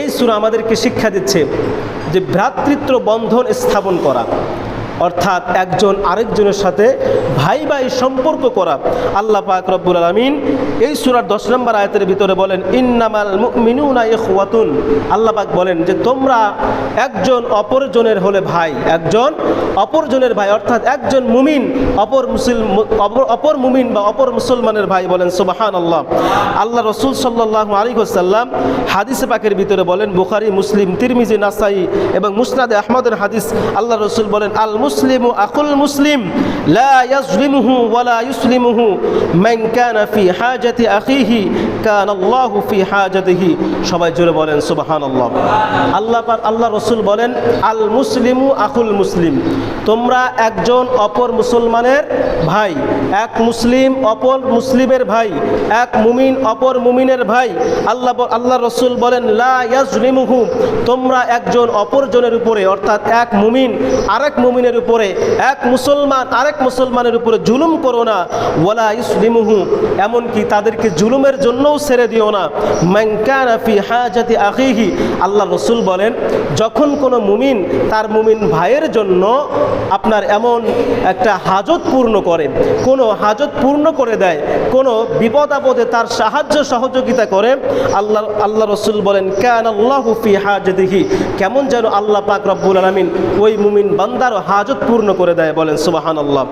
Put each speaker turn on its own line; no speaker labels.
এই সূরা আমাদেরকে শিক্ষা দিচ্ছে যে ভ্রাতৃত্ব বন্ধন স্থাপন করা, অর্থাৎ একজন আরেকজনের সাথে ভাই ভাই সম্পর্ক করা। আল্লাহ পাক রব্বুল আলামিন এই সূরার 10 নম্বর আয়াতের ভিতরে বলেন, ইন্নামাল মুমিনুনা ইখওয়াতুন। আল্লাহ পাক বলেন যে তোমরা একজন অপরজনের হলে ভাই, একজন অপরজনের ভাই, অর্থাৎ একজন মুমিন অপর মুমিন বা অপর মুসলমানের ভাই। বলেন সুবহানাল্লাহ। আল্লাহ রাসূল সাল্লাল্লাহু আলাইহি ওয়াসাল্লাম হাদিসে পাকের ভিতরে বলেন, বুখারী, মুসলিম, তিরমিজি, নাসাই এবং মুসনাদে আহমদের হাদিস, আল্লাহ রাসূল বলেন, আল মুসলিমু আকুল মুসলিম লা ইয়াজলিমুহু ওয়া লা ইসলিমুহু মান কানা ফি হাজাতি আখিহি কানা আল্লাহু ফি হাজাতিহি। সবাই জোরে বলেন সুবহানাল্লাহ। আল্লাহ রাসূল বলেন, আল মুসলিমু আকুল মুসলিম, তোমরা একজন অপর মুসলমানের ভাই, এক মুসলিম অপর মুসলিমের ভাই, এক মুমিন অপর মুমিনের ভাই। আল্লাহ রাসূল বলেন, লা ইয়াজলিমুহু, তোমরা একজন অপরজনের উপরে, অর্থাৎ এক মুমিন আরেক মুমিনের উপরে, এক মুসলমান আরেক মুসলমানের উপরে জুলুম করো না। ওয়ালা ইসলিমুহু, এমনকি তাদেরকে জুলুমের জন্যও ছেড়ে দিও না। মান কানা ফি হাজাতি আখিহি, আল্লাহ রাসূল বলেন, যখন কোনো মুমিন তার মুমিন ভাইয়ের জন্য আপনার এমন একটা হাজত পূর্ণ করে, কোনো হাজত পূর্ণ করে দেয়, কোনো বিপদ আপদে তার সাহায্য সহযোগিতা করে, আল্লাহ রাসূল বলেন, কানা আল্লাহু ফি হাজাতিহি, কেমন যেন আল্লাহ পাক রব্বুল আলামিন ওই মুমিন বান্দার হাজত পূর্ণ করে দেয়। বলেন সুবহানাল্লাহ।